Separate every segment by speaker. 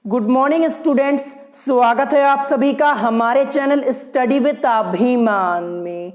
Speaker 1: Good morning students, स्वागत है आप सभी का हमारे चैनल स्टडी विद अभिमान में।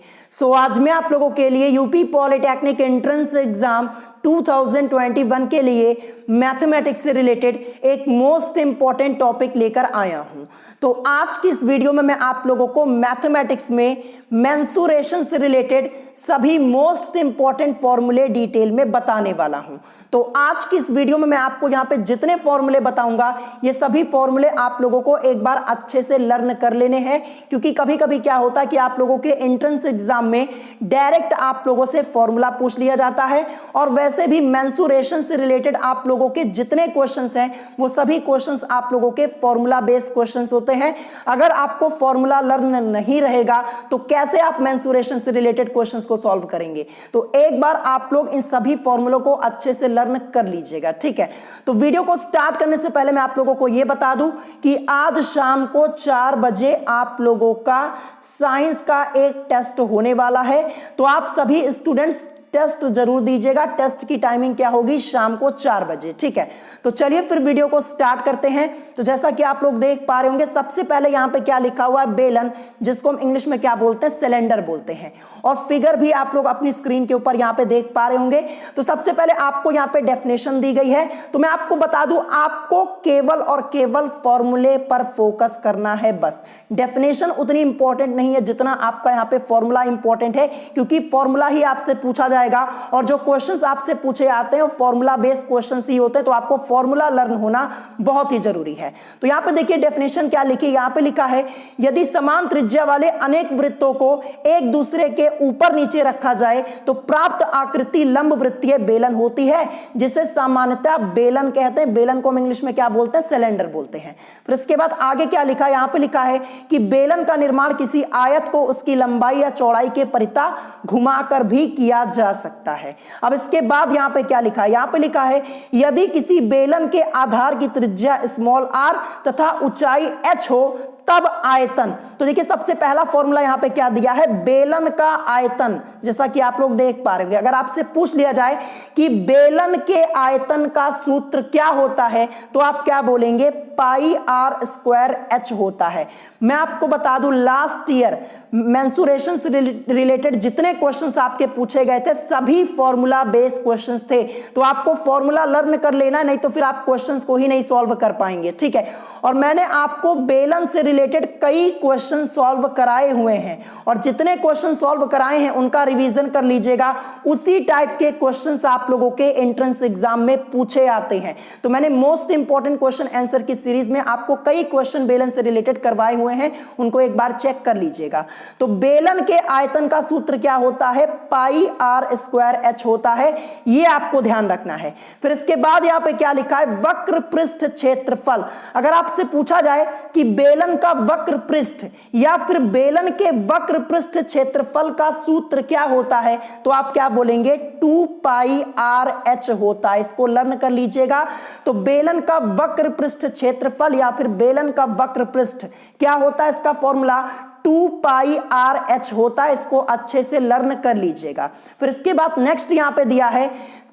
Speaker 1: आज मैं आप लोगों के लिए यूपी पॉलिटेक्निक एंट्रेंस एग्जाम 2021 के लिए मैथमेटिक्स से रिलेटेड एक मोस्ट इंपॉर्टेंट टॉपिक लेकर आया हूं। तो आज की इस वीडियो में मैं आप लोगों को मैथमेटिक्स में मेंसुरेशन से रिलेटेड सभी मोस्ट इंपॉर्टेंट फॉर्मूले डिटेल में बताने वाला हूं। तो आज की इस वीडियो में मैं आपको यहां पे जितने फॉर्मूले बताऊंगा ये सभी फॉर्मूले आप लोगों को एक बार अच्छे से लर्न कर लेने हैं, क्योंकि कभी कभी क्या होता है कि आप लोगों के एंट्रेंस एग्जाम में डायरेक्ट आप लोगों से फॉर्मूला पूछ लिया जाता है, और वैसे भी मेंसुरेशन से रिलेटेड आप लोगों के जितने क्वेश्चंस हैं वो सभी क्वेश्चंस आप लोगों के फॉर्मूला बेस्ड क्वेश्चंस होते हैं। अगर आपको फॉर्मूला लर्न नहीं रहेगा तो कैसे आप मेंसुरेशन से रिलेटेड क्वेश्चंस को सॉल्व करेंगे। तो एक बार आप लोग इन सभी फॉर्मूलों को अच्छे से लर्न कर लीजिएगा, ठीक है। तो वीडियो को स्टार्ट करने से पहले मैं आप लोगों को यह बता दूं कि आज शाम को 4 बजे आप लोगों का साइंस का एक टेस्ट होने वाला है। तो आप सभी स्टूडेंट्स टेस्ट जरूर दीजिएगा। टेस्ट की टाइमिंग क्या होगी? शाम को 4 बजे, ठीक है। तो चलिए फिर वीडियो को स्टार्ट करते हैं। तो जैसा कि आप लोग देख पा रहे होंगे, सबसे पहले यहां पे क्या लिखा हुआ है? बेलन, जिसको हम इंग्लिश में क्या बोलते हैं? सिलेंडर बोलते हैं। और फिगर भी आप लोग अपनी स्क्रीन के ऊपर यहां पे देख पा रहे होंगे। तो सबसे पहले आपको यहां पे डेफिनेशन दी गई है। तो मैं आपको बता दूं, आपको केवल और केवल फॉर्मूले पर फोकस करना है बस। डेफिनेशन उतनी इंपॉर्टेंट नहीं है जितना आपका यहां पे फॉर्मूला इंपॉर्टेंट है, क्योंकि फॉर्मूला ही आपसे पूछा जाएगा और जो क्वेश्चंस आपसे पूछे आते हैं वो फॉर्मूला बेस्ड क्वेश्चंस ही होते हैं। तो आपको फॉर्मूला लर्न होना बहुत ही जरूरी है। तो यहां पे देखिए डेफिनेशन क्या लिखी, यहां पे लिखा है, यदि समान त्रिज्या वाले अनेक वृत्तों को एक दूसरे के ऊपर नीचे रखा जाए तो प्राप्त आकृति लंब वृत्तीय बेलन होती है, जिसे सामान्यतः बेलन कहते हैं। बेलन को हम इंग्लिश में क्या बोलते हैं? सिलेंडर बोलते हैं। फिर इसके बाद आगे क्या लिखा है? यहां पे लिखा है कि बेलन का निर्माण किसी आयत को उसकी लंबाई या चौड़ाई के परिता घुमाकर भी किया जा सकता है। अब इसके बाद यहां पे क्या लिखा है? यहां पे लिखा है, यदि किसी बेलन के आधार की त्रिज्या स्मॉल r तथा ऊंचाई h हो तब आयतन। तो देखिए सबसे पहला फॉर्मूला यहां पे क्या दिया है? बेलन का आयतन, जैसा कि आप लोग देख पा रहे हैं। अगर आपसे पूछ लिया जाए कि बेलन के आयतन का सूत्र क्या होता है तो आप क्या बोलेंगे? पाई r स्क्वायर h होता है। मैं आपको बता दूं, लास्ट ईयर मेंसुरेशन से रिलेटेड जितने क्वेश्चंस आपके पूछे गए थे सभी फॉर्मूला बेस्ड क्वेश्चंस थे। तो आपको फॉर्मूला लर्न कर लेना, नहीं तो फिर आप क्वेश्चंस को ही नहीं सॉल्व कर पाएंगे, ठीक है। और मैंने आपको बेलन से रिलेटेड कई क्वेश्चन सॉल्व कराए हुए हैं, और जितने क्वेश्चन सॉल्व कराए हैं उनका रिवीजन कर लीजिएगा। उसी टाइप के क्वेश्चंस आप लोगों के एंट्रेंस एग्जाम में पूछे आते हैं। तो मैंने मोस्ट इंपॉर्टेंट क्वेश्चन आंसर की सीरीज में आपको कई क्वेश्चन बेलन से रिलेटेड करवाए हुए हैं, उनको एक बार चेक कर लीजिएगा। तो बेलन के आयतन का सूत्र क्या होता है? पाई r स्क्वायर h होता है, ये आपको ध्यान रखना है। फिर इसके बाद यहां पे क्या लिखा है? वक्र पृष्ठ क्षेत्रफल। अगर आपसे पूछा जाए कि बेलन का वक्र पृष्ठ या फिर बेलन के वक्र पृष्ठ क्षेत्रफल का सूत्र क्या होता है तो आप क्या बोलेंगे? 2 पाई r h होता है। इसको लर्न कर लीजिएगा। तो बेलन का वक्र पृष्ठ क्षेत्रफल या फिर बेलन का वक्र पृष्ठ क्या होता है? इसका फॉर्मूला 2 पाई r h होता है। इसको अच्छे से लर्न कर लीजिएगा। फिर इसके बाद नेक्स्ट यहां पे दिया है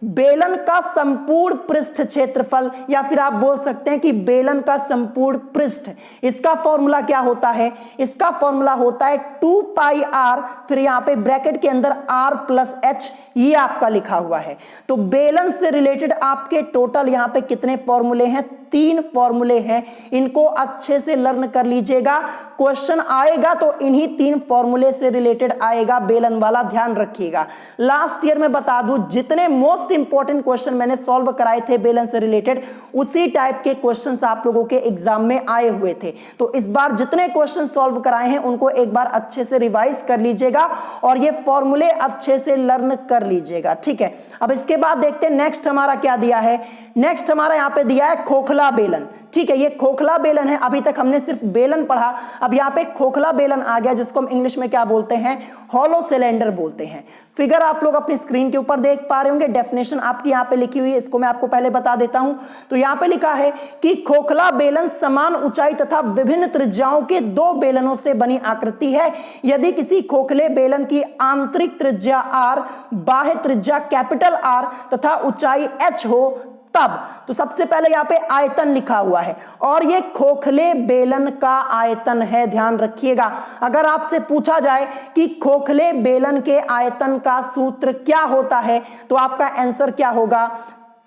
Speaker 1: बेलन का संपूर्ण पृष्ठ क्षेत्रफल, या फिर आप बोल सकते हैं कि बेलन का संपूर्ण पृष्ठ। इसका फॉर्मूला क्या होता है? इसका फॉर्मूला होता है 2 पाई r, फिर यहां पे ब्रैकेट के अंदर r प्लस h, ये आपका लिखा हुआ है। तो बेलन से रिलेटेड आपके टोटल यहां पे कितने फॉर्मूले हैं? 3 फॉर्मूले हैं। इनको अच्छे से लर्न कर लीजिएगा। क्वेश्चन आएगा तो इन्हीं 3 फॉर्मूले से रिलेटेड आएगा बेलन वाला, ध्यान रखिएगा। लास्ट ईयर में बता दूं, जितने मोस्ट इंपॉर्टेंट क्वेश्चन मैंने सॉल्व कराए थे बेलन से रिलेटेड, उसी टाइप के क्वेश्चंस आप लोगों के एग्जाम में आए हुए थे। तो इस बार जितने क्वेश्चन सॉल्व कराए हैं उनको एक बार अच्छे से रिवाइज कर लीजिएगा और ये फॉर्मूले अच्छे से लर्न कर लीजिएगा, ठीक है। अब इसके बाद देखते हैं नेक्स्ट हमारा क्या दिया है। नेक्स्ट हमारा यहां पे दिया है खोखला बेलन, ठीक है। ये खोखला बेलन है। अभी तक हमने सिर्फ बेलन पढ़ा, अब यहाँ पे खोखला बेलन आ गया, जिसको हम इंग्लिश में क्या बोलते हैं? हॉलो सिलेंडर बोलते हैं। फिगर आप लोग अपनी स्क्रीन के ऊपर देख पा रहे होंगे। डेफिनेशन आपकी यहाँ पे लिखी हुई है, इसको मैं आपको पहले बता देता हूं। तो यहाँ पे लिखा है कि खोखला बेलन समान ऊंचाई तथा विभिन्न त्रिज्याओं के 2 बेलनों से बनी आकृति है। यदि किसी खोखले बेलन की आंतरिक त्रिज्या r, बाह्य त्रिज्या कैपिटल R तथा ऊंचाई h हो तब तो सबसे पहले यहां पे आयतन लिखा हुआ है और ये खोखले बेलन का आयतन है, ध्यान रखिएगा। अगर आपसे पूछा जाए कि खोखले बेलन के आयतन का सूत्र क्या होता है तो आपका आंसर क्या होगा,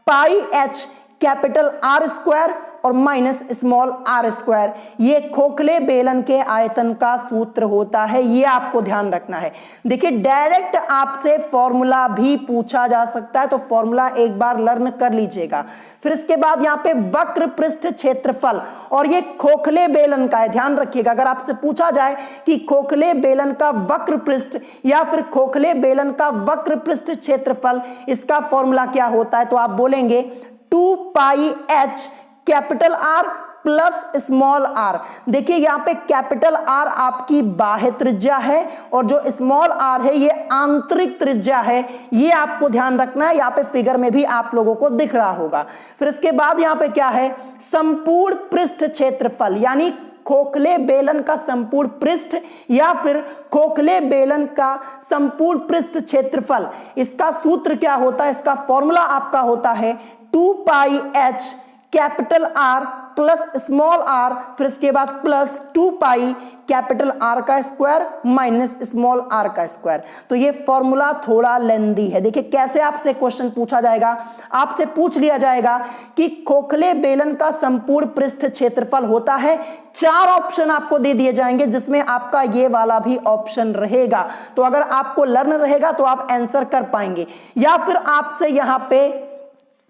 Speaker 1: पाई एच कैपिटल आर स्क्वायर और माइनस स्मॉल आर स्क्वायर। ये खोखले बेलन के आयतन का सूत्र होता है, ये आपको ध्यान रखना है। देखिए डायरेक्ट आपसे फॉर्मूला भी पूछा जा सकता है, तो फॉर्मूला एक बार लर्न कर लीजिएगा। फिर इसके बाद यहाँ पे वक्र पृष्ठ क्षेत्रफल और ये खोखले बेलन का है, ध्यान रखिएगा। अगर आपसे पूछा जाए कि खोखले बेलन का वक्र पृष्ठ या फिर खोखले बेलन का वक्र पृष्ठ क्षेत्रफल, इसका फॉर्मूला क्या होता है, तो आप बोलेंगे 2 pi H capital R plus small r. देखिए यहां पे कैपिटल आर आपकी बाह्य त्रिज्या है और जो स्मॉल आर है ये आंतरिक त्रिज्या है, ये आपको ध्यान रखना है। यहां पे फिगर में भी आप लोगों को दिख रहा होगा। फिर इसके बाद यहां पे क्या है, संपूर्ण पृष्ठ क्षेत्रफल, यानी खोखले बेलन का संपूर्ण पृष्ठ या फिर खोखले बेलन का संपूर्ण पृष्ठ क्षेत्रफल, इसका सूत्र क्या होता है, इसका फॉर्मूला आपका होता है 2 pi H capital R plus small r, फिर इसके बाद प्लस 2 पाई कैपिटल आर का स्क्वायर माइनस स्मॉल आर का स्क्वायर। तो ये फॉर्मूला थोड़ा लेंदी है। देखिए कैसे आपसे क्वेश्चन पूछा जाएगा, आपसे पूछ लिया जाएगा कि खोखले बेलन का संपूर्ण पृष्ठ क्षेत्रफल होता है। 4 ऑप्शन आपको दे दिए जाएंगे जिसमें आपका ये वाला भी ऑप्शन रहेगा। तो अगर आपको लर्न रहेगा तो आप आंसर कर पाएंगे, या फिर आपसे यहां पे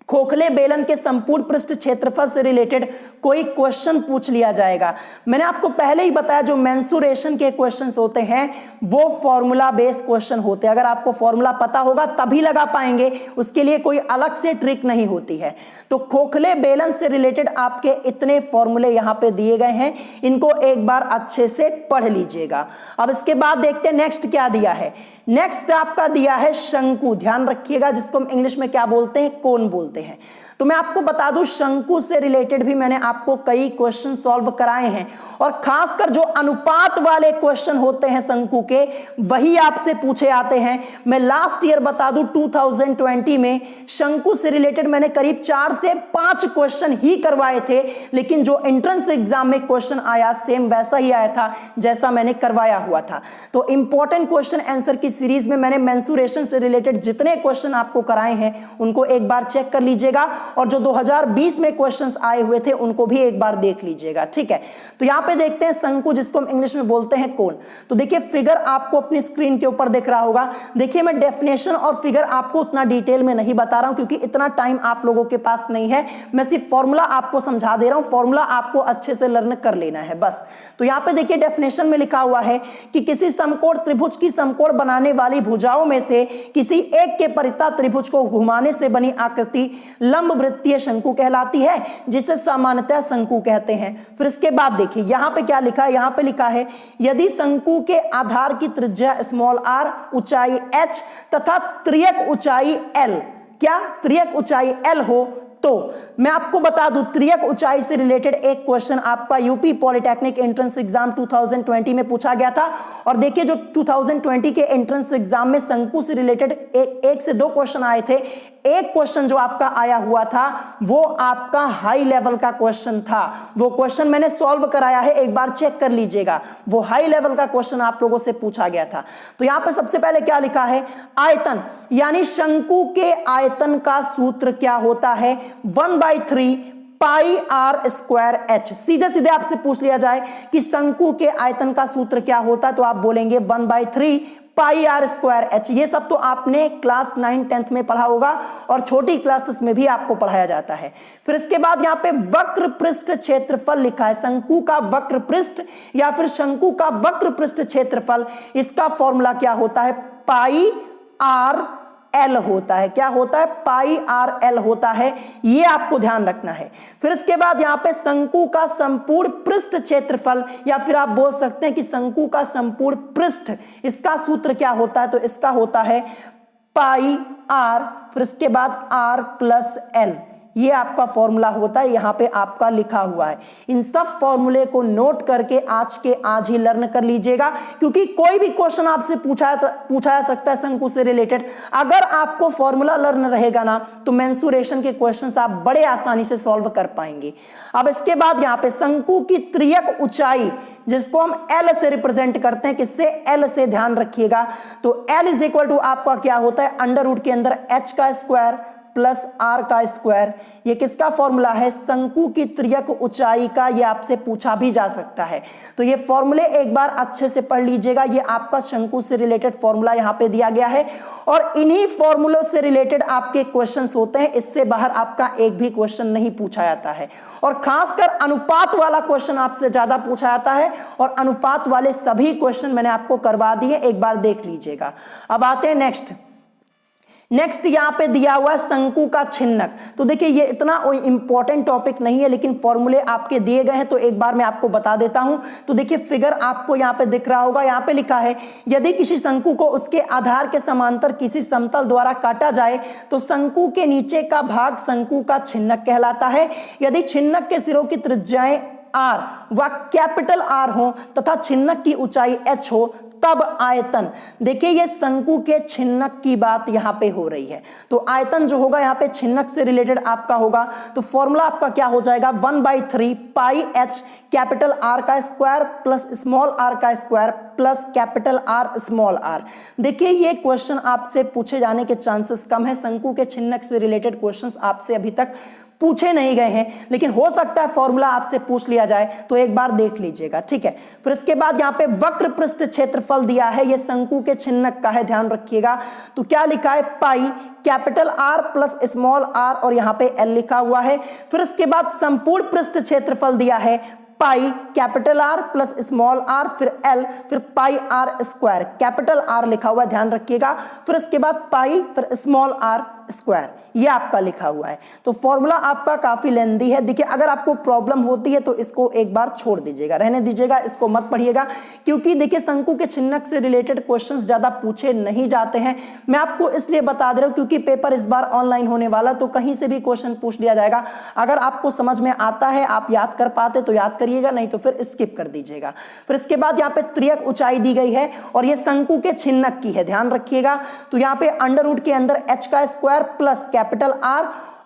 Speaker 1: खोखले बेलन के संपूर्ण पृष्ठ क्षेत्रफल से रिलेटेड कोई क्वेश्चन पूछ लिया जाएगा। मैंने आपको पहले ही बताया जो मेंसुरेशन के क्वेश्चंस होते हैं वो फॉर्मूला बेस्ड क्वेश्चन होते हैं। अगर आपको फॉर्मूला पता होगा तभी लगा पाएंगे, उसके लिए कोई अलग से ट्रिक नहीं होती है। तो खोखले बेलन से रिलेटेड आपके इतने फॉर्मूले यहां पे दिए गए हैं, इनको एक बार अच्छे से पढ़ लीजिएगा। अब इसके बाद देखते हैं नेक्स्ट क्या दिया है। नेक्स्ट आपका दिया है शंकु, ध्यान रखिएगा, जिसको हम इंग्लिश में क्या बोलते हैं, कोन बोलते हैं। तो मैं आपको बता दूं शंकु से रिलेटेड भी मैंने आपको कई क्वेश्चन सॉल्व कराए हैं और खासकर जो अनुपात वाले क्वेश्चन होते हैं शंकु के, वही आपसे पूछे आते हैं। मैं लास्ट ईयर बता दूं 2020 में शंकु से रिलेटेड मैंने करीब 4 से 5 क्वेश्चन ही करवाए थे, लेकिन जो एंट्रेंस एग्जाम में क्वेश्चन आया सेम वैसा ही आया था जैसा मैंने करवाया हुआ था। तो इंपॉर्टेंट क्वेश्चन आंसर की सीरीज में मैंने मेंसुरेशन से रिलेटेड जितने क्वेश्चन आपको कराए हैं उनको एक बार चेक कर लीजिएगा और जो 2020 में क्वेश्चंस आए हुए थे उनको भी एक बार देख लीजिएगा, ठीक है। तो यहां पे देखते हैं शंकु, जिसको हम इंग्लिश में बोलते हैं कोन। तो देखिए फिगर आपको अपनी स्क्रीन के ऊपर दिख रहा होगा। देखिए मैं डेफिनेशन और फिगर आपको उतना डिटेल में नहीं बता रहा हूं क्योंकि इतना टाइम आप लोगों के पास नहीं है। मैं सिर्फ फॉर्मूला आपको समझा दे रहा हूं, फॉर्मूला आपको अच्छे से लर्न कर लेना है बस। तो यहां पे देखिए डेफिनेशन में लिखा हुआ है कि किसी समकोण त्रिभुज की समकोण बनाने वाली भुजाओं में से किसी एक के परिता त्रिभुज को घुमाने से बनी आकृति लंब वृत्तीय शंकु कहलाती है, जिसे सामान्यतः शंकु कहते हैं। फिर इसके बाद देखिए यहां पे क्या लिखा है, यहां पे लिखा है यदि शंकु के आधार की त्रिज्या स्मॉल आर, ऊंचाई h तथा त्रियक ऊंचाई l, क्या त्रियक ऊंचाई l हो, तो मैं आपको बता दूं त्रियक ऊंचाई से रिलेटेड एक क्वेश्चन आपका यूपी पॉलिटेक्निक एंट्रेंस एग्जाम 2020 में पूछा गया था। और देखिए जो 2020 के एंट्रेंस एग्जाम में शंकु से रिलेटेड एक से 2 क्वेश्चन आए थे। एक क्वेश्चन जो आपका आया हुआ था वो आपका हाई लेवल का क्वेश्चन था। वो क्वेश्चन मैंने सॉल्व कराया है, एक बार चेक कर लीजिएगा। वो हाई लेवल का क्वेश्चन आप लोगों से पूछा गया था। तो यहां पे सबसे पहले क्या लिखा है, आयतन, यानी शंकु के आयतन का सूत्र क्या होता है, 1/3 पाई आर स्क्वायर एच। सीधे सीधे आपसे पूछ लिया जाए कि शंकु के आयतन का सूत्र क्या होता है तो आप बोलेंगे 1/3 पाई आर स्क्वायर एच। ये सब तो आपने क्लास 9 10th में पढ़ा होगा और छोटी क्लासेस में भी आपको पढ़ाया जाता है। फिर इसके बाद यहाँ पे वक्र पृष्ठ क्षेत्रफल लिखा है, शंकु का वक्र पृष्ठ या फिर शंकु का वक्र पृष्ठ क्षेत्रफल, इसका फॉर्मूला क्या होता है, पाई आर एल होता है। क्या होता है, पाई आर एल होता है, ये आपको ध्यान रखना है। फिर इसके बाद यहां पे शंकु का संपूर्ण पृष्ठ क्षेत्रफल या फिर आप बोल सकते हैं कि शंकु का संपूर्ण पृष्ठ, इसका सूत्र क्या होता है, तो इसका होता है पाई आर, फिर इसके बाद आर प्लस एल, ये आपका फॉर्मूला होता है, यहाँ पे आपका लिखा हुआ है। इन सब फॉर्मूले को नोट करके आज के आज ही लर्न कर लीजिएगा, क्योंकि कोई भी क्वेश्चन आपसे पूछा जा सकता है शंकु से रिलेटेड। अगर आपको फॉर्मूला लर्न रहेगा ना तो मेंसुरेशन के क्वेश्चंस आप बड़े आसानी से सॉल्व कर पाएंगे। अब इसके बाद यहाँ पे शंकु की त्रियक ऊंचाई, जिसको हम L से रिप्रेजेंट करते हैं, किससे? L से, ध्यान रखिएगा। तो L इज इक्वल टू आपका क्या होता है? अंडर रूट के अंदर h का स्क्वायर प्लस r का स्क्वायर। ये किसका फॉर्मूला है? शंकु की त्रियक ऊंचाई का। ये आपसे पूछा भी जा सकता है, तो ये फॉर्मूले एक बार अच्छे से पढ़ लीजिएगा। ये आपका शंकु से रिलेटेड फॉर्मूला यहाँ पे दिया गया है, और इन्हीं फॉर्मूलों से रिलेटेड आपके क्वेश्चंस होते हैं। इससे बाहर आपका एक भी क्वेश्चन नहीं पूछा जाता है, और खासकर अनुपात वाला क्वेश्चन आपसे ज्यादा पूछा जाता है, और अनुपात वाले सभी क्वेश्चन मैंने आपको करवा दिए, एक बार देख लीजिएगा। अब आते हैं नेक्स्ट यहां पे दिया हुआ है शंकु का छिन्नक। तो देखिए ये इतना इंपॉर्टेंट टॉपिक नहीं है, लेकिन फॉर्मूले आपके दिए गए हैं तो एक बार मैं आपको बता देता हूं। तो देखिए फिगर आपको यहां पे दिख रहा होगा, यहां पे लिखा है यदि किसी शंकु को उसके आधार के समांतर किसी समतल द्वारा काटा जाए तो शंकु के नीचे का भाग शंकु का छिन्नक कहलाता है। यदि छिन्नक के सिरों की त्रिज्याएं r व कैपिटल R हो तथा छिन्नक की ऊंचाई h हो तब आयतन। देखिए ये शंकु के छिन्नक की बात यहां पे हो रही है, तो आयतन जो होगा यहां पे छिन्नक से रिलेटेड आपका होगा। तो फॉर्मूला आपका क्या हो जाएगा? 1/3 पाई h कैपिटल R का स्क्वायर प्लस स्मॉल r का square plus capital R small r। देखिए ये क्वेश्चन आपसे पूछे जाने के चांसेस कम है। शंकु के छिन्नक से रिलेटेड क्वेश्चंस आपसे अभी तक पूछे नहीं गए हैं, लेकिन हो सकता है फॉर्मूला आपसे पूछ लिया जाए, तो एक बार देख लीजिएगा, ठीक है। फिर इसके बाद यहाँ पे वक्र पृष्ठ क्षेत्रफल दिया है, ये शंकु के छिन्नक का है, ध्यान रखिएगा। तो क्या लिखा है? Pi capital R plus small r, और यहाँ पे L लिखा हुआ है। फिर इसके बाद संपूर्ण पृष्ठ क्षेत्रफल दिया है pi capital R plus small r, फिर L, फिर पाई R स्क्वायर, कैपिटल R लिखा हुआ है, ध्यान रखिएगा। फिर इसके बाद पाई, फिर स्मॉल r स्क्वायर, ये आपका लिखा हुआ है। तो फॉर्मूला आपका काफी लेंदी है। देखिए अगर आपको प्रॉब्लम होती है तो इसको एक बार छोड़ दीजिएगा, रहने दीजिएगा, इसको मत पढ़िएगा, क्योंकि देखिए शंकु के छिन्नक से रिलेटेड क्वेश्चंस ज्यादा पूछे नहीं जाते हैं। मैं आपको इसलिए बता दे रहा हूं क्योंकि पेपर इस बार ऑनलाइन होने वाला, तो कहीं से भी क्वेश्चन पूछ लिया जाएगा। अगर आपको समझ में आता है, आप याद कर पाते तो याद करिएगा, नहीं तो फिर स्किप कर दीजिएगा। फिर इसके बाद यहाँ पे त्रियक ऊंचाई दी गई है, और ये शंकु के छिन्नक की है, ध्यान रखिएगा। तो यहाँ पे अंडर रूट के अंदर h का स्क्वायर प्लस कैपिटल R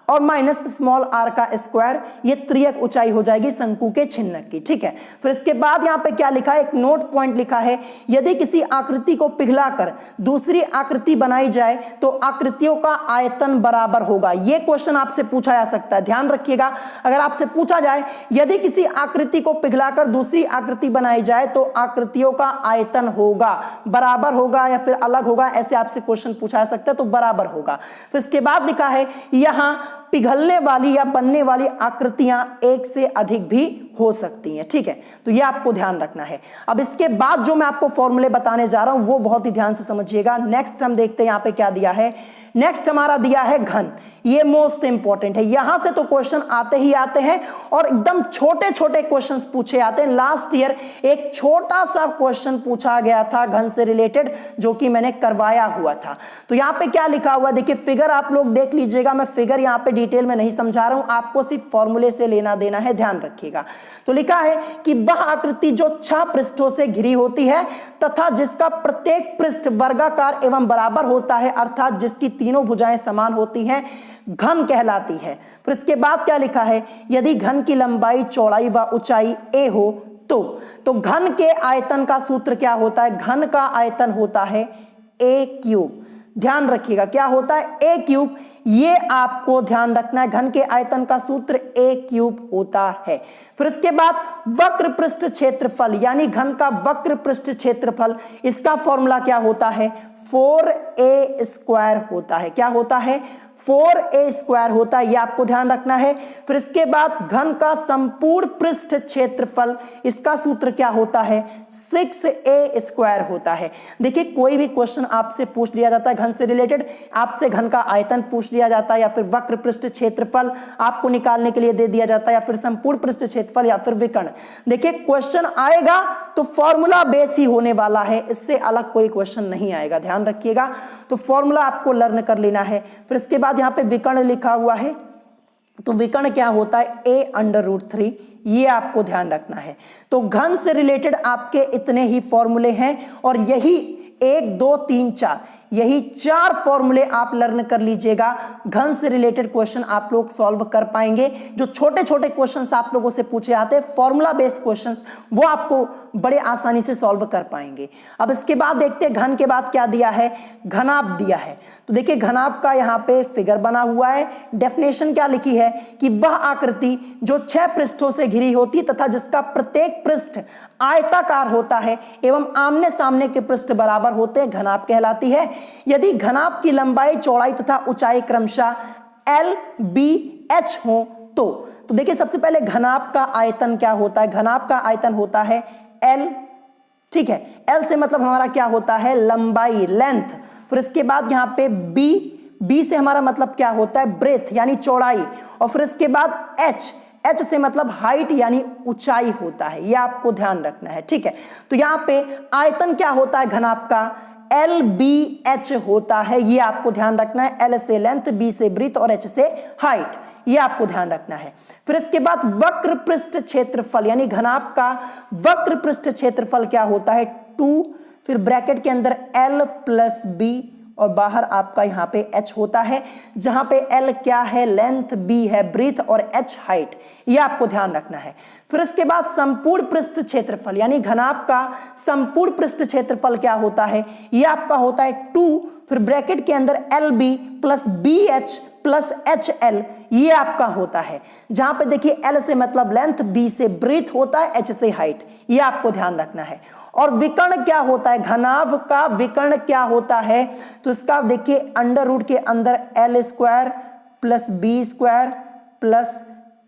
Speaker 1: और माइनस स्मॉल r का स्क्वायर, ये त्रियक ऊंचाई हो जाएगी शंकु के छिन्नक की, ठीक है। फिर इसके बाद यहाँ पे क्या लिखा है? एक नोट पॉइंट लिखा है, यदि किसी आकृति को पिघलाकर दूसरी आकृति बनाई जाए तो आकृतियों का आयतन बराबर होगा। ये क्वेश्चन आपसे पूछा जा सकता है, ध्यान रखिएगा। अगर आपसे पूछा जाए यदि किसी आकृति को पिघलाकर दूसरी आकृति बनाई जाए तो आकृतियों का आयतन होगा, बराबर होगा या फिर अलग होगा, ऐसे आपसे क्वेश्चन पूछा जा सकता है, तो बराबर होगा। फिर इसके बाद लिखा है यहां पिघलने वाली या बनने वाली आकृतियां एक से अधिक भी हो सकती हैं, ठीक है। तो ये आपको ध्यान रखना है। अब इसके बाद जो मैं आपको फॉर्मूले बताने जा रहा हूं वो बहुत ही ध्यान से समझिएगा। नेक्स्ट हम देखते हैं यहाँ पे क्या दिया है। नेक्स्ट हमारा दिया है घन, ये मोस्ट इंपॉर्टेंट है। यहां से तो क्वेश्चन आते ही आते हैं, और एकदम छोटे छोटे क्वेश्चंस पूछे आते हैं। लास्ट ईयर एक छोटा सा क्वेश्चन पूछा गया था घन से रिलेटेड, जो कि मैंने करवाया हुआ था। तो यहाँ पे क्या लिखा हुआ, देखिए फिगर आप लोग देख लीजिएगा। मैं फिगर यहाँ पे डिटेल में नहीं समझा रहा हूं, आपको सिर्फ फॉर्मूले से लेना देना है, ध्यान रखिएगा। तो लिखा है कि वह आकृति जो 6 पृष्ठों से घिरी होती है तथा जिसका प्रत्येक पृष्ठ वर्गाकार एवं बराबर होता है, अर्थात जिसकी तीनों भुजाएं समान होती हैं, घन कहलाती है। फिर इसके बाद क्या लिखा है? यदि घन की लंबाई, चौड़ाई व ऊंचाई a हो तो घन के आयतन का सूत्र क्या होता है? घन का आयतन होता है a क्यूब। ध्यान रखिएगा क्या होता है? a cube. ये आपको ध्यान रखना है, घन के आयतन का सूत्र a क्यूब होता है। फिर इसके बाद वक्र पृष्ठ क्षेत्रफल, यानी घन का वक्र पृष्ठ क्षेत्रफल, इसका फॉर्मूला क्या होता है? 4a स्क्वायर होता है। क्या होता है? 4a स्क्वायर होता है, ये आपको ध्यान रखना है। फिर इसके बाद घन का संपूर्ण पृष्ठ क्षेत्रफल, इसका सूत्र क्या होता है? 6a स्क्वायर होता है। देखिए कोई भी क्वेश्चन आपसे पूछ लिया जाता है घन से रिलेटेड, आपसे घन का आयतन पूछ लिया जाता है, या फिर वक्र पृष्ठ क्षेत्रफल आपको निकालने के लिए दे दिया जाता है, या फिर संपूर्ण पृष्ठ क्षेत्रफल, या फिर विकर्ण। देखिए क्वेश्चन आएगा तो फॉर्मूला बेस ही होने वाला है, इससे अलग कोई क्वेश्चन नहीं आएगा, ध्यान रखिएगा। तो फॉर्मूला आपको लर्न कर लेना है। फिर इसके बाद यहाँ पे विकर्ण लिखा हुआ है, तो विकर्ण क्या होता है, a√3, ये आपको ध्यान रखना है। तो घन से रिलेटेड आपके इतने ही फॉर्मूले हैं और यही 1 2 3 4 यही 4 फॉर्मूले आप लर्न कर लीजिएगा। घन से रिलेटेड क्वेश्चन आप लोग सॉल्व कर पाएंगे। जो छोटे छोटे क्वेश्चंस आप लोगों से पूछे आते हैं फॉर्मूला बेस्ड क्वेश्चंस, वो आपको बड़े आसानी से सॉल्व कर पाएंगे। अब इसके बाद देखते हैं घन के बाद क्या दिया है, घनाभ दिया है। तो देखिए घनाभ का यहाँ पे फिगर बना हुआ है। डेफिनेशन क्या लिखी है कि वह आकृति जो 6 पृष्ठों से घिरी होती तथा जिसका प्रत्येक पृष्ठ आयताकार होता है एवं आमने सामने के पृष्ठ बराबर होते हैं, घनाभ कहलाती है। यदि घनाभ की लंबाई, चौड़ाई तथा ऊंचाई क्रमशः L, B, H हो तो देखिए सबसे पहले घनाभ का आयतन क्या होता है, घनाभ का आयतन होता है L, ठीक है। L से मतलब हमारा क्या होता है, लंबाई, लेंथ। फिर इसके बाद यहाँ पे B से हमारा मतलब क्या होता है, ब्रेथ यानी चौड़ाई। और फिर इसके बाद H से मतलब हाइट यानी ऊंचाई होता है, ये आपको ध्यान रखना है, ठीक है। तो यहाँ पे आयतन क्या होता है घनाभ का, LBH होता है, ये आपको ध्यान रखना है। L से लेंथ, B से ब्रीथ और H से हाइट, ये आपको ध्यान रखना है। फिर इसके बाद वक्र पृष्ठ क्षेत्रफल यानी घनाभ का वक्र पृष्ठ क्षेत्रफल क्या होता है, 2, फिर ब्रैकेट के अंदर L + B और बाहर आपका यहाँ पे H होता है, जहां पे L क्या है, लेंथ, B है ब्रीथ और H हाइट, ये आपको ध्यान रखना है। फिर इसके बाद संपूर्ण पृष्ठ क्षेत्रफल यानी घनाभ का संपूर्ण पृष्ठ क्षेत्रफल क्या होता है, ये आपका होता है 2, फिर ब्रैकेट के अंदर LB + BH + HL, ये आपका होता है। जहां पे देखिए L से मतलब लेंथ, B से ब्रीथ होता है, H से हाइट, ये आपको ध्यान रखना है। और विकर्ण क्या होता है, घनाभ का विकर्ण क्या होता है, तो इसका देखिए अंडर रूट के अंदर L² + B² +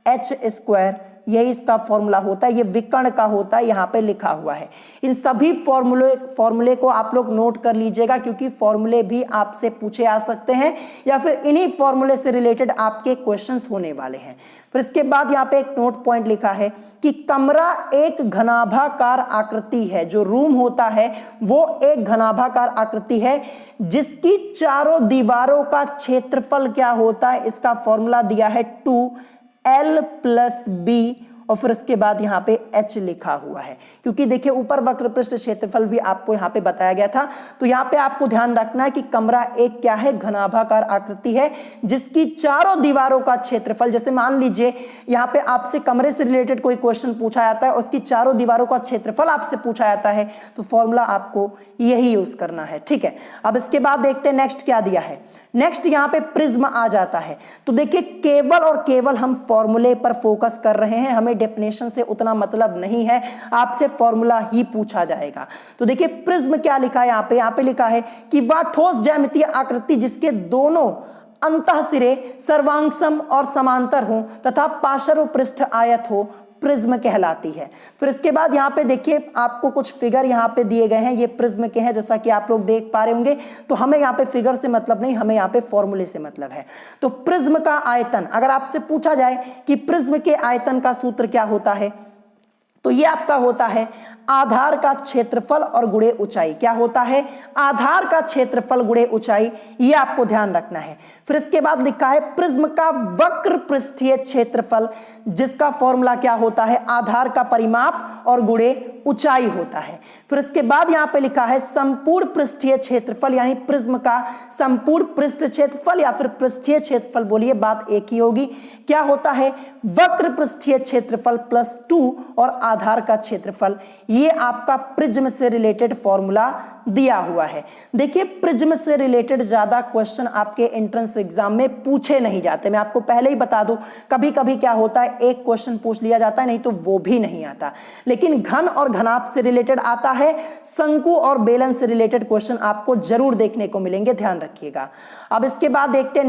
Speaker 1: H², यही इसका फॉर्मूला होता है, ये विकर्ण का होता है, यहाँ पे लिखा हुआ है। इन सभी फॉर्मूले को आप लोग नोट कर लीजिएगा, क्योंकि फॉर्मूले भी आपसे पूछे आ सकते हैं या फिर इन्हीं फॉर्मूले से रिलेटेड आपके क्वेश्चंस होने वाले हैं। फिर इसके बाद यहाँ पे एक नोट पॉइंट लिखा है कि कमरा एक घनाभाकार आकृति है, जो रूम होता है वो एक घनाभाकार आकृति है जिसकी चारों दीवारों का क्षेत्रफल क्या होता है, इसका फॉर्मूला दिया है 2L + B और फिर इसके बाद यहाँ पे H लिखा हुआ है, क्योंकि देखिए ऊपर वक्र पृष्ठ क्षेत्रफल भी आपको यहाँ पे बताया गया था। तो यहाँ पे आपको ध्यान रखना है कि कमरा एक क्या है, घनाभाकार आकृति है जिसकी चारों दीवारों का क्षेत्रफल, जैसे मान लीजिए यहाँ पे आपसे कमरे से रिलेटेड कोई क्वेश्चन पूछा जाता है, उसकी चारों दीवारों का क्षेत्रफल आपसे पूछा जाता है, तो फॉर्मूला आपको यही यूज करना है, ठीक है। अब इसके बाद देखते हैं नेक्स्ट क्या दिया है। नेक्स्ट यहाँ पे प्रिज्म आ जाता है। तो देखिए केवल और केवल हम फॉर्मूले पर फोकस कर रहे हैं, हमें डेफिनेशन से उतना मतलब नहीं है, आपसे फॉर्मूला ही पूछा जाएगा। तो देखिए प्रिज्म क्या लिखा है यहाँ पे लिखा है कि वह ठोस ज्यामितीय आकृति जिसके दोनों अंतः सिरे सर्वांगसम और समांतर हो तथा पार्श्व पृष्ठ आयत हो, प्रिज्म कहलाती है। फिर इसके बाद यहाँ पे देखिए आपको कुछ फिगर यहाँ पे दिए गए हैं, ये प्रिज्म के हैं, जैसा कि आप लोग देख पा रहे होंगे। तो हमें यहाँ पे फिगर से मतलब नहीं, हमें यहाँ पे फॉर्मूले से मतलब है। तो प्रिज्म का आयतन, अगर आपसे पूछा जाए कि प्रिज्म के आयतन का सूत्र क्या होता है, तो ये आपका होता है आधार का क्षेत्रफल और गुणे ऊंचाई। क्या होता है, आधार का क्षेत्रफल गुणे ऊंचाई, ये आपको ध्यान रखना है। फिर इसके बाद लिखा है प्रिज्म का वक्र पृष्ठीय क्षेत्रफल, जिसका फॉर्मूला क्या होता है, आधार का परिमाप और गुणे ऊंचाई होता है। फिर इसके बाद यहाँ पे लिखा है संपूर्ण पृष्ठीय क्षेत्रफल, यानी प्रिज्म का संपूर्ण पृष्ठ क्षेत्रफल या फिर पृष्ठीय क्षेत्रफल, बोलिए बात एक ही होगी। क्या होता है, वक्र पृष्ठीय क्षेत्रफल +2 और आधार का क्षेत्रफल, ये आपका प्रिज्म से रिलेटेड फॉर्मूला दिया हुआ है। देखिए प्रिज्म से रिलेटेड ज्यादा क्वेश्चन आपके एंट्रेंस एग्जाम में पूछे नहीं जाते, मैं आपको पहले ही बता दूं। कभी कभी क्या होता है, एक क्वेश्चन पूछ लिया जाता है, नहीं तो वो भी नहीं आता। लेकिन घन और घनाभ से रिलेटेड आता है, शंकु और बेलन से रिलेटेड क्वेश्चन आपको जरूर देखने को मिलेंगे, ध्यान रखिएगा। अब इसके बाद देखते हैं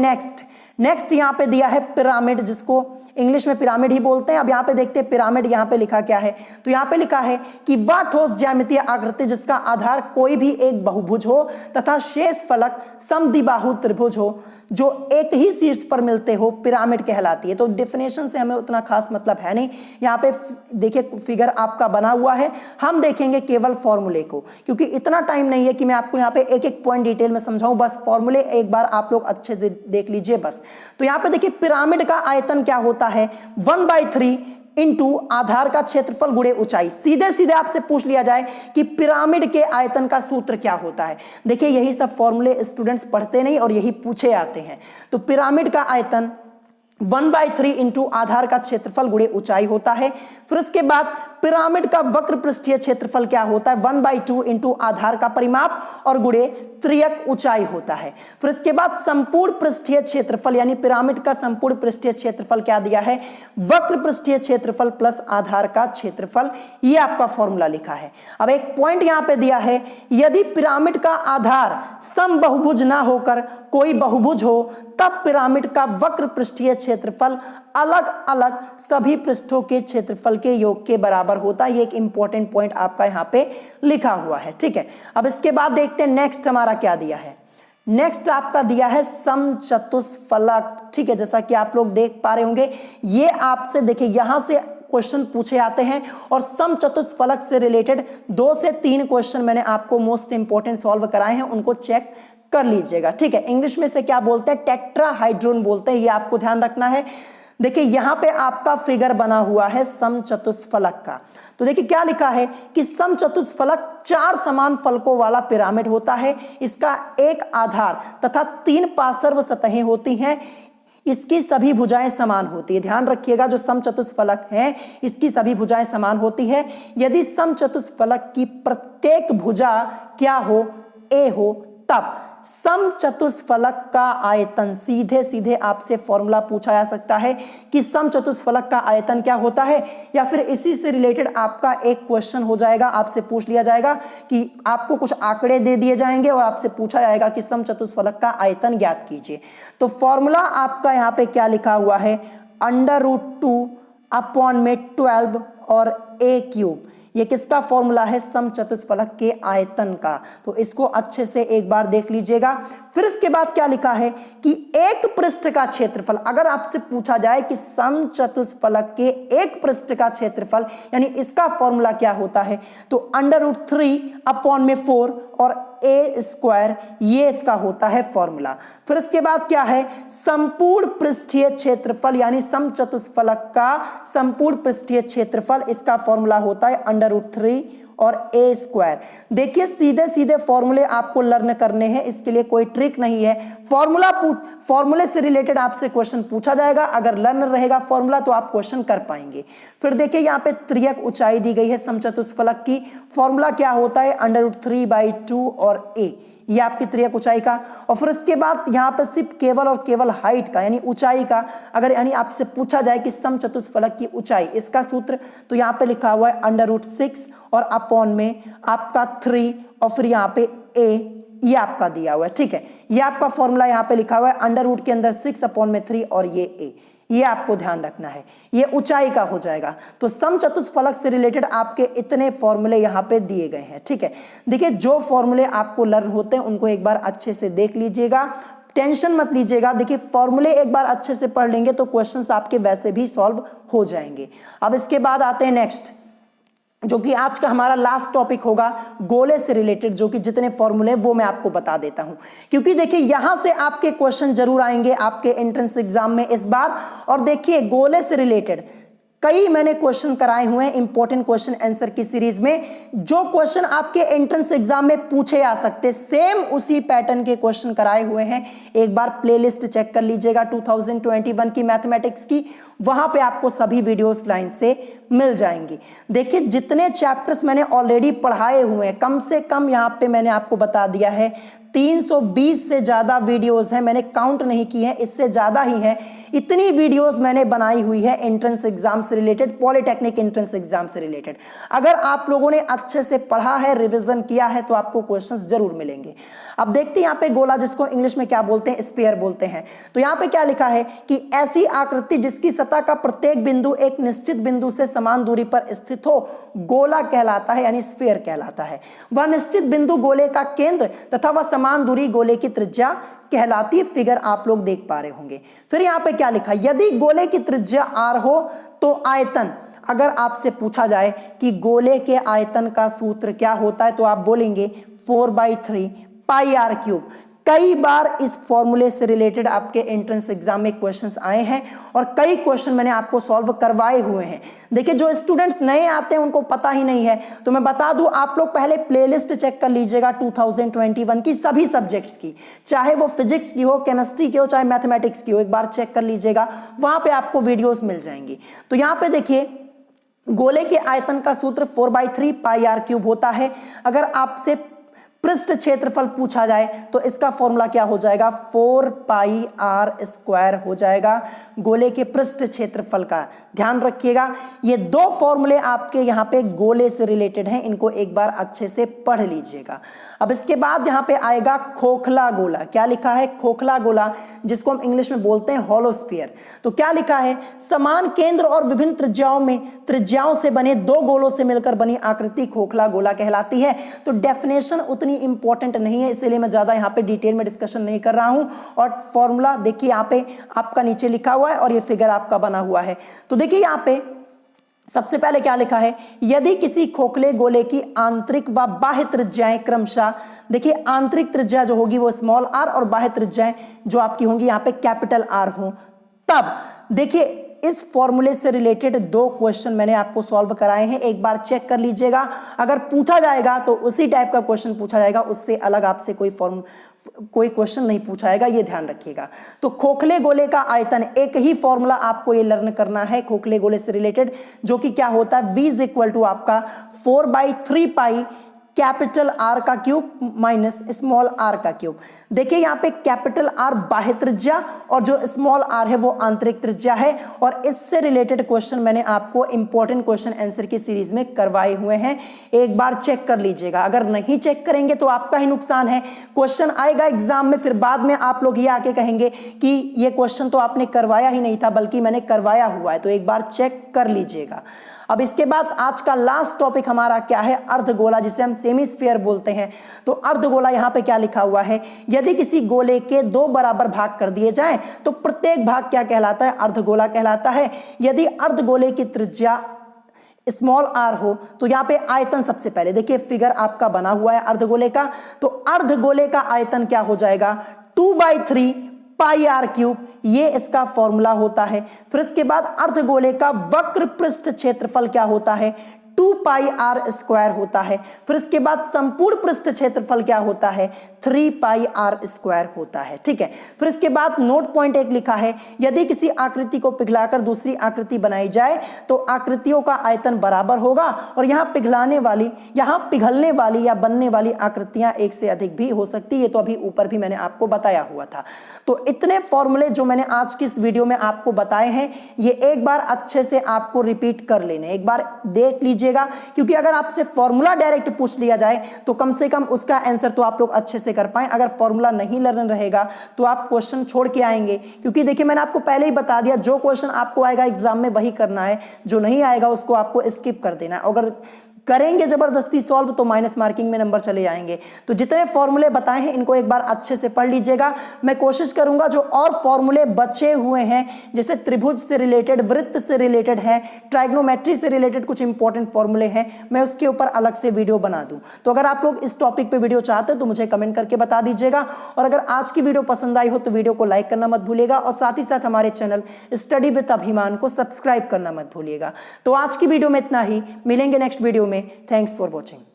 Speaker 1: नेक्स्ट यहाँ पे दिया है पिरामिड, जिसको इंग्लिश में पिरामिड ही बोलते हैं। अब यहाँ पे देखते हैं पिरामिड यहाँ पे लिखा क्या है। तो यहाँ पे लिखा है कि वह ठोस ज्यामितीय आकृति जिसका आधार कोई भी एक बहुभुज हो तथा शेष फलक समद्विबाहु त्रिभुज हो, जो एक ही शीर्ष पर मिलते हो पिरामिड कहलाती है। तो डेफिनेशन से हमें उतना खास मतलब है नहीं। यहाँ पे देखिए फिगर आपका बना हुआ है, हम देखेंगे केवल फॉर्मूले को, क्योंकि इतना टाइम नहीं है कि मैं आपको यहाँ पे एक एक पॉइंट डिटेल में समझाऊं। बस फॉर्मूले एक बार आप लोग अच्छे से देख लीजिए बस। तो यहाँ पे देखिए पिरामिड का आयतन क्या होता है, 1/3 इंटू आधार का क्षेत्रफल गुणे ऊंचाई। सीधे सीधे आपसे पूछ लिया जाए कि पिरामिड के आयतन का सूत्र क्या होता है। देखिए यही सब फॉर्मूले स्टूडेंट्स पढ़ते नहीं और यही पूछे आते हैं। तो पिरामिड का आयतन 1/3 इंटू आधार का क्षेत्रफल गुणे ऊंचाई होता है। फिर उसके बाद पिरामिड का वक्र पृष्ठीय क्षेत्रफल क्या होता है, 1/2 इंटू आधार का परिमाप और गुणे त्रियक ऊंचाई होता है। फिर इसके बाद संपूर्ण पृष्ठीय क्षेत्रफल यानी पिरामिड का संपूर्ण पृष्ठीय क्षेत्रफल क्या दिया है, वक्र पृष्ठीय क्षेत्रफल प्लस आधार का क्षेत्रफल। ये आपका फॉर्मूला लिखा है। अब एक पॉइंट यहां पे दिया है, यदि पिरामिड का आधार समबाहुभुज ना होकर कोई बहुभुज हो तब पिरामिड का वक्र पृष्ठीय क्षेत्रफल अलग अलग सभी पृष्ठों के क्षेत्रफल के योग के बराबर होता है। ये एक इंपॉर्टेंट पॉइंट आपका यहाँ पे लिखा हुआ है, ठीक है। अब इसके बाद देखते हैं नेक्स्ट हमारा क्या दिया है। नेक्स्ट आपका दिया है समचतुष्फलक, ठीक है। जैसा कि आप लोग देख पा रहे होंगे, ये आपसे देखिए यहां से क्वेश्चन पूछे आते हैं और समचतुष्फलक से रिलेटेड 2 से 3 क्वेश्चन मैंने आपको मोस्ट इंपॉर्टेंट सॉल्व कराए हैं, उनको चेक कर लीजिएगा, ठीक है। इंग्लिश में से क्या बोलते हैं, टेट्राहाइड्रोन बोलते हैं, ये आपको ध्यान रखना है। देखिए यहां पे आपका फिगर बना हुआ है समचतुष्फलक का। तो देखिए क्या लिखा है कि समचतुष्फलक 4 समान फलकों वाला पिरामिड होता है। इसका एक आधार तथा 3 पार्श्व सतहें होती हैं। इसकी सभी भुजाएं समान होती है। ध्यान रखिएगा जो समचतुष्फलक है इसकी सभी भुजाएं समान होती है। यदि समचतुष्फलक की प्रत्येक भुजा क्या हो, ए हो, तब समचतुष्फलक का आयतन, सीधे सीधे आपसे फॉर्मूला पूछा जा सकता है कि समचतुष्फलक का आयतन क्या होता है, या फिर इसी से रिलेटेड आपका एक क्वेश्चन हो जाएगा, आपसे पूछ लिया जाएगा कि आपको कुछ आंकड़े दे दिए जाएंगे और आपसे पूछा जाएगा कि समचतुष्फलक का आयतन ज्ञात कीजिए। तो फॉर्मूला आपका यहाँ पे क्या लिखा हुआ है, √2 अपॉन में 12 और a³। ये किसका फॉर्मूला है, समचतुष्फलक के आयतन का। तो इसको अच्छे से एक बार देख लीजिएगा। फिर इसके बाद क्या लिखा है कि एक पृष्ठ का क्षेत्रफल, अगर आपसे पूछा जाए कि समचतुष्फलक के एक पृष्ठ का क्षेत्रफल यानी इसका फॉर्मूला क्या होता है, तो √3 अपॉन में 4 और a², ये इसका होता है फॉर्मूला। फिर इसके बाद क्या है, संपूर्ण पृष्ठीय क्षेत्रफल यानी समचतुष्फलक का संपूर्ण पृष्ठीय क्षेत्रफल, इसका फॉर्मूला होता है √3 और a²। देखिए सीधे सीधे फॉर्मूले आपको लर्न करने हैं, इसके लिए कोई ट्रिक नहीं है। फॉर्मूले से रिलेटेड आपसे क्वेश्चन पूछा जाएगा, अगर लर्न रहेगा फॉर्मूला तो आप क्वेश्चन कर पाएंगे। फिर देखिए यहाँ पे त्रियक ऊंचाई दी गई है समचतुष्फलक की, फॉर्मूला क्या होता है √3/2 और a, ये आपकी त्रियक ऊंचाई का। और फिर इसके बाद यहाँ पे सिर्फ केवल और केवल हाइट का यानी ऊंचाई का, अगर यानी आपसे पूछा जाए कि समचतुष्फलक की ऊंचाई, इसका सूत्र तो यहाँ पे लिखा हुआ है √6 और अपॉन में आपका 3 और फिर यहाँ पे a, ये आपका दिया हुआ है, ठीक है। ये आपका फॉर्मूला यहाँ पे लिखा हुआ है √ के अंदर 6 अपॉन में 3 और ये a, ये आपको ध्यान रखना है, ये ऊंचाई का हो जाएगा। तो समचतुष्फलक से रिलेटेड आपके इतने फॉर्मूले यहाँ पे दिए गए हैं, ठीक है। देखिए जो फॉर्मूले आपको लर्न होते हैं उनको एक बार अच्छे से देख लीजिएगा, टेंशन मत लीजिएगा। देखिए फॉर्मूले एक बार अच्छे से पढ़ लेंगे तो क्वेश्चंस आपके वैसे भी सॉल्व हो जाएंगे। अब इसके बाद आते हैं नेक्स्ट, जो कि आज का हमारा लास्ट टॉपिक होगा, गोले से रिलेटेड, जो कि जितने फॉर्मूले वो मैं आपको बता देता हूं, क्योंकि देखिए यहां से आपके क्वेश्चन जरूर आएंगे आपके एंट्रेंस एग्जाम में इस बार। और देखिए गोले से रिलेटेड कई मैंने क्वेश्चन कराए हुए हैं इंपॉर्टेंट क्वेश्चन आंसर की सीरीज में, जो क्वेश्चन आपके एंट्रेंस एग्जाम में पूछे आ सकते, सेम उसी पैटर्न के क्वेश्चन कराए हुए हैं। एक बार प्लेलिस्ट चेक कर लीजिएगा 2021 की मैथमेटिक्स की, वहां पे आपको सभी वीडियोस लाइन से मिल जाएंगी। देखिए जितने चैप्टर्स मैंने ऑलरेडी पढ़ाए हुए हैं, कम से कम यहाँ पे मैंने आपको बता दिया है 320 से ज्यादा वीडियोस हैं, मैंने काउंट नहीं की है, इससे ज्यादा ही है। इतनी वीडियोस मैंने बनाई हुई है एंट्रेंस एग्जाम से रिलेटेड, पॉलिटेक्निक एंट्रेंस एग्जाम से रिलेटेड। अगर आप लोगों ने अच्छे से पढ़ा है, रिवीजन किया है, तो आपको क्वेश्चंस जरूर मिलेंगे। अब देखते हैं यहाँ पे गोला, जिसको इंग्लिश में क्या बोलते हैं, स्फीयर बोलते हैं। तो यहाँ पे क्या लिखा है कि ऐसी आकृति जिसकी सतह का प्रत्येक बिंदु एक निश्चित बिंदु से समान दूरी पर स्थित हो, गोला कहलाता है यानी स्फीयर कहलाता है। वह निश्चित बिंदु गोले का केंद्र तथा वह समान दूरी गोले की त्रिज्या कहलाती है। फिगर आप लोग देख पा रहे होंगे। फिर यहाँ पे क्या लिखा, यदि गोले की त्रिज्या r हो तो आयतन, अगर आपसे पूछा जाए कि गोले के आयतन का सूत्र क्या होता है तो आप बोलेंगे 4/3 पाई r क्यूब। कई बार इस फॉर्मूले से रिलेटेड आपके एंट्रेंस एग्जाम में क्वेश्चंस आए हैं और कई क्वेश्चन मैंने आपको सॉल्व करवाए हुए हैं। देखिए जो स्टूडेंट्स नए आते हैं उनको पता ही नहीं है तो मैं बता दूं, आप लोग पहले प्लेलिस्ट चेक कर लीजिएगा 2021 की सभी सब्जेक्ट्स की, चाहे वो फिजिक्स की हो, केमिस्ट्री की हो, चाहे मैथमेटिक्स की हो, एक बार चेक कर लीजिएगा, वहां पे आपको वीडियोस मिल जाएंगी। तो यहाँ पे देखिए गोले के आयतन का सूत्र 4/3 पाई r क्यूब होता है। अगर आपसे पृष्ठ क्षेत्रफल पूछा जाए तो इसका फॉर्मूला क्या हो जाएगा, 4 पाई r स्क्वायर हो जाएगा गोले के पृष्ठ क्षेत्रफल का। ध्यान रखिएगा ये दो फॉर्मूले आपके यहाँ पे गोले से रिलेटेड हैं, इनको एक बार अच्छे से पढ़ लीजिएगा। अब इसके बाद यहाँ पे आएगा खोखला गोला। क्या लिखा है, खोखला गोला, जिसको हम इंग्लिश में बोलते हैं हॉलो स्फीयर। तो क्या लिखा है, समान केंद्र और विभिन्न त्रिज्याओं से बने दो गोलों से मिलकर बनी आकृति खोखला गोला कहलाती है। तो डेफिनेशन उतनी इंपॉर्टेंट नहीं है, इसलिए मैं ज्यादा यहाँ पे डिटेल में डिस्कशन नहीं कर रहा हूं। और फॉर्मूला देखिए यहाँ पे आपका नीचे लिखा हुआ है और ये फिगर आपका बना हुआ है। तो देखिए यहाँ पे सबसे पहले क्या लिखा है, यदि किसी खोखले गोले की आंतरिक व बाह्य त्रिज्याएं क्रमशः, देखिए आंतरिक त्रिज्या जो होगी वो स्मॉल r और बाह्य त्रिज्याएं जो आपकी होंगी यहाँ पे कैपिटल R हो, तब देखिए इस फॉर्मूले से रिलेटेड दो क्वेश्चन मैंने आपको सॉल्व कराए हैं, एक बार चेक कर लीजिएगा। अगर पूछा जाएगा तो उसी टाइप का क्वेश्चन पूछा जाएगा, उससे अलग आपसे कोई क्वेश्चन नहीं पूछा जाएगा, ये ध्यान रखिएगा। तो खोखले गोले का आयतन, एक ही फॉर्मूला आपको ये लर्न करना है खोखले गोले से रिलेटेड, जो कि क्या होता है, V इज इक्वल टू आपका 4/3 पाई कैपिटल R का क्यूब माइनस स्मॉल r का क्यूब। देखिए यहाँ पे कैपिटल R बाह्य त्रिज्या और जो स्मॉल r है वो आंतरिक त्रिज्या है। और इससे रिलेटेड क्वेश्चन मैंने आपको इंपॉर्टेंट क्वेश्चन आंसर की सीरीज में करवाए हुए हैं, एक बार चेक कर लीजिएगा। अगर नहीं चेक करेंगे तो आपका ही नुकसान है, क्वेश्चन आएगा एग्जाम में, फिर बाद में आप लोग ये आके कहेंगे कि ये क्वेश्चन तो आपने करवाया ही नहीं था, बल्कि मैंने करवाया हुआ है। तो एक बार चेक कर लीजिएगा। अब इसके बाद आज का लास्ट टॉपिक हमारा क्या है, अर्धगोला, जिसे हम सेमी स्फीयर बोलते हैं। तो अर्धगोला यहाँ पे क्या लिखा हुआ है, यदि किसी गोले के दो बराबर भाग कर दिए जाएं तो प्रत्येक भाग क्या कहलाता है, अर्धगोला कहलाता है। यदि अर्धगोले की त्रिज्या स्मॉल r हो तो यहाँ पे आयतन, सबसे पहले देखिए फिगर आपका बना हुआ है अर्धगोले का, तो अर्धगोले का आयतन क्या हो जाएगा, 2/3 पाई r क्यूब, ये इसका फॉर्मूला होता है। फिर इसके बाद अर्धगोले का वक्र पृष्ठ क्षेत्रफल क्या होता है, 2 पाई r स्क्वायर होता है। फिर इसके बाद संपूर्ण पृष्ठ क्षेत्रफल क्या होता है, 3 पाई r स्क्वायर होता है। ठीक है, फिर इसके बाद नोट पॉइंट 1 लिखा है, यदि किसी आकृति को पिघलाकर दूसरी आकृति बनाई जाए तो आकृतियों का आयतन बराबर होगा। और यहाँ पिघलने वाली या बनने वाली आकृतियां एक से अधिक भी हो सकती है, तो अभी ऊपर भी मैंने आपको बताया हुआ था। तो इतने फॉर्मूले जो मैंने आज की इस वीडियो में आपको बताए हैं, ये एक बार अच्छे से आपको रिपीट कर लेने, एक बार देख लीजिएगा, क्योंकि अगर आपसे फॉर्मूला डायरेक्ट पूछ लिया जाए तो कम से कम उसका आंसर तो आप लोग अच्छे से कर पाएं। अगर फॉर्मूला नहीं लर्न रहेगा तो आप क्वेश्चन छोड़ के आएंगे, क्योंकि देखिए मैंने आपको पहले ही बता दिया, जो क्वेश्चन आपको आएगा एग्जाम में वही करना है, जो नहीं आएगा उसको आपको स्किप कर देना। अगर करेंगे जबरदस्ती सॉल्व तो माइनस मार्किंग में नंबर चले जाएंगे। तो जितने फॉर्मूले बताए हैं इनको एक बार अच्छे से पढ़ लीजिएगा। मैं कोशिश करूंगा जो और फॉर्मूले बचे हुए हैं, जैसे त्रिभुज से रिलेटेड, वृत्त से रिलेटेड है, ट्राइग्नोमेट्री से रिलेटेड कुछ इंपॉर्टेंट फॉर्मूले हैं, मैं उसके ऊपर अलग से वीडियो बना दूं। तो अगर आप लोग इस टॉपिक पे वीडियो चाहते हैं तो मुझे कमेंट करके बता दीजिएगा। और अगर आज की वीडियो पसंद आई हो तो वीडियो को लाइक करना मत भूलिएगा, और साथ ही साथ हमारे चैनल स्टडी विद अभिमान को सब्सक्राइब करना मत भूलिएगा। तो आज की वीडियो में इतना ही, मिलेंगे नेक्स्ट वीडियो में। Thanks for watching.